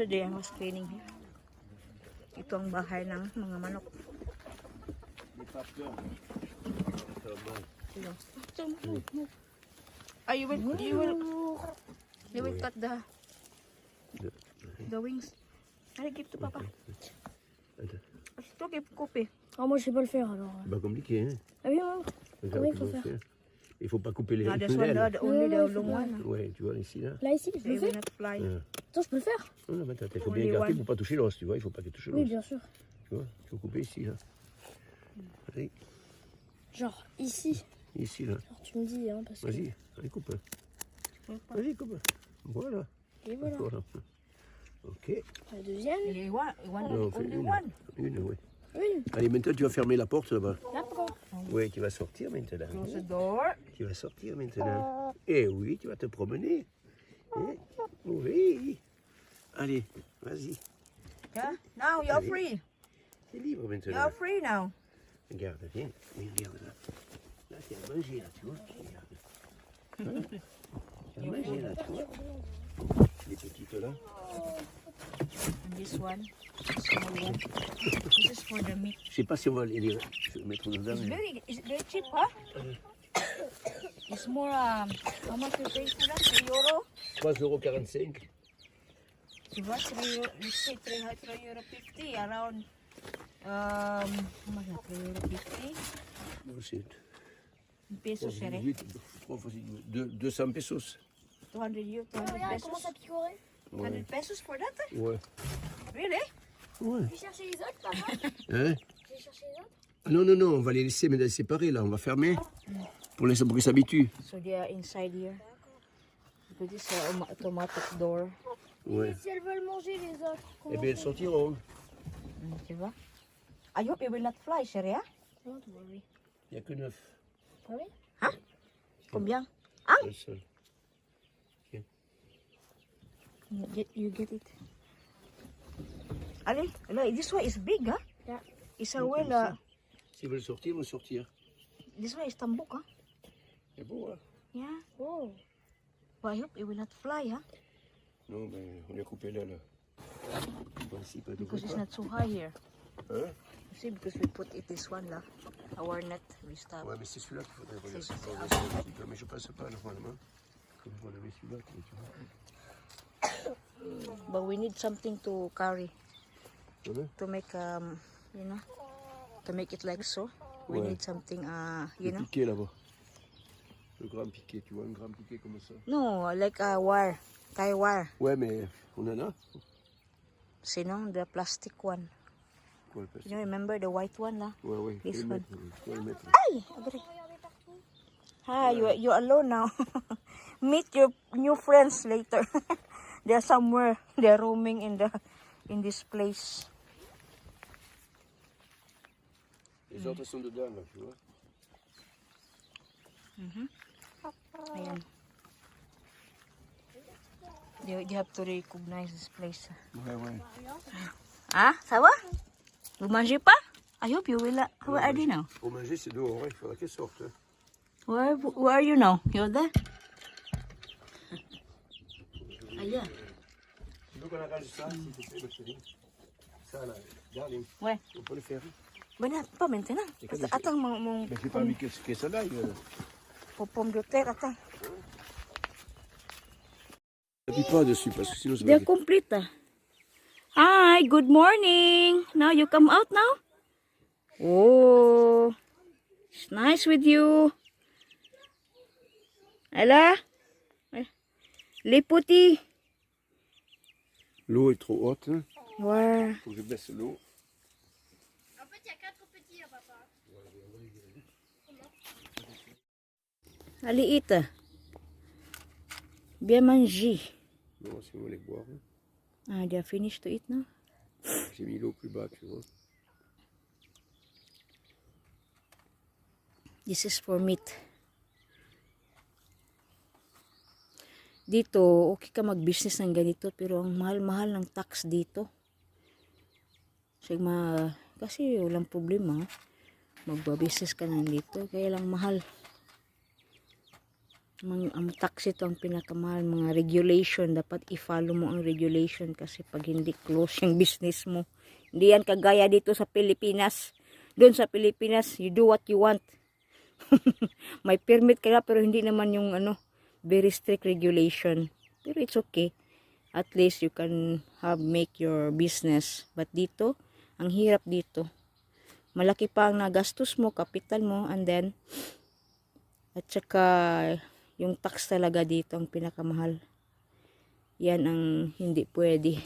Today I was cleaning here. Ito ang bahay ng mga manok. Ah, you will cut the wings. Allez, give to papa. C'est toi qui couper. Ah, moi je sais pas le faire alors. C'est pas compliqué, hein? Ah oui, ouais. Regarde Comment il faut comment faire? Il faut pas couper les Ah, this one, ailes. only the Ouais, long one. Ouais, tu vois ici là. Là, ici, je They le will fais. not fly. Attends, je peux le faire? Non, non, mais attends, il faut Only bien écarter one. pour pas toucher l'os, tu vois, il faut pas qu'il touche Oui, l'os. bien sûr. Tu vois, il faut couper ici là. Allez, Genre ici. ici là. Alors tu me dis, hein, parce que. Vas-y, allez coupe. Vas-y, coupe. Voilà. Et voilà. Voilà. Ok. La deuxième. You want Non, on fait only une. one. Une, oui. Une. Allez, maintenant tu vas fermer la porte là-bas. D'accord. Oui, tu vas sortir maintenant. Close the door. Tu vas sortir maintenant. Eh oui, tu vas te promener. Eh, oui. Allez, vas-y. Yeah. Now you're Allez. free. C'est libre maintenant. You're free now. Regarde, viens. Oui, regarde là. Là, tu as mangé là, tu vois. Regarde. Hein? Tu as mangé là, tu vois. Les petites là. And this one, small one. This is for the meat. Je sais pas si on va les mettre dedans. It's very cheap, huh? It's more, how much you pay for that? 3 euro? 3,45 €. Tu vois, 3 euro, let's say 3 euro 50, around, how much na, 3 euro 50? C'est Pesos, sir, eh? 200 pesos. 200 euro, 200 Regarde comment pesos? ça picorait. 100 pesos for that, eh? Ouais. Really? Ouais. Je vais chercher les autres, papa. Hein? Je vais chercher les autres. Ah non, non, non, on va les laisser mais les séparer là. On va fermer pour qu'ils s'habituent. So they are inside here. Because this is an automatic door. Ouais. Et si elles veulent manger les autres, Eh comment bien, elles sortiront. Tu vois? I hope it will not fly, sir, yeah? Don't worry. Il n'y a que 9. Ah oui? Combien? Un seul. You get it. Allez, là, this one is big, huh? Yeah. It's a well, S'ils veulent sortir, ils vont sortir. this one is tambok, huh? C'est beau, hein? Yeah. Oh. But I hope it will not fly, huh? Non, mais on a coupé là. Bon, ici, pas de Because it's pas. not so high here. Hein? You see, because we put it this one, là. Our net, we stop. Ouais, mais c'est celui-là qu'il faudrait regarder. C'est- Faut regarder un petit peu, mais je passe pas normalement. Comme je vais lever celui-là, tu vois. But we need something to carry, Voilà. to make, you know, to make it like so. We Ouais. need something, you Le know. piquet là-bas. Le grand piquet, tu vois, un grand piquet comme ça. No, like a wire, tie wire. Ouais, mais on en a. See, no, the plastic one. Quoi, le plastique? You know, remember the white one, là? Ouais, ouais. This Faut le one. mettre, faut le mettre. Ay, agre. Hi, you're alone now. Meet your new friends later. They're somewhere. They're roaming in this place. Les autres sont dedans, là, tu vois. Ayan. You have to recognize this place. Ouais, ouais. Ah, ça va? Vous mangez pas? I hope you will. Where are you now? Pour manger, c'est dehors, hein. Il faudra qu'elle sorte. Hein. Where are you now? You're there? Ayan. Tu veux qu'on arrange ça, s'il te plaît, ma chérie? Ça, là, darling. Ouais. On peut le faire. Banat pas maintenant. Attends, mon Mais j'ai pas envie que ça aille. pomme de terre, attends. N'appuie pas dessus, parce que sinon ça va They're complete. Hi, good morning. Now you come out now? Oh, it's nice with you. Ella? Les petits. L'eau est trop haute. Hein. Ouais. Faut que je baisse l'eau. En fait, il y a 4 petits, papa. Allez, eat. Bien manger. Non, si on va les boire. Hein. Ah, they are finished to eat now? J'ai mis l'eau plus bas, tu vois. This is for meat. Dito, okay ka mag-business ng ganito, pero ang mahal-mahal ng tax dito. Kasi walang problema. Magba-business ka na dito, kaya lang mahal. Ang tax ito ang pinakamahal. Mga regulation, dapat i-follow mo ang regulation kasi pag hindi close yung business mo. Hindi yan kagaya dito sa Pilipinas. Doon sa Pilipinas, you do what you want. May permit ka na, pero hindi naman yung very strict regulation. Pero it's okay. At least you can make your business. But dito, ang hirap dito. Malaki pa ang nagastos mo, kapital mo, and then, at saka, yung tax talaga dito ang pinakamahal. Yan ang hindi pwede.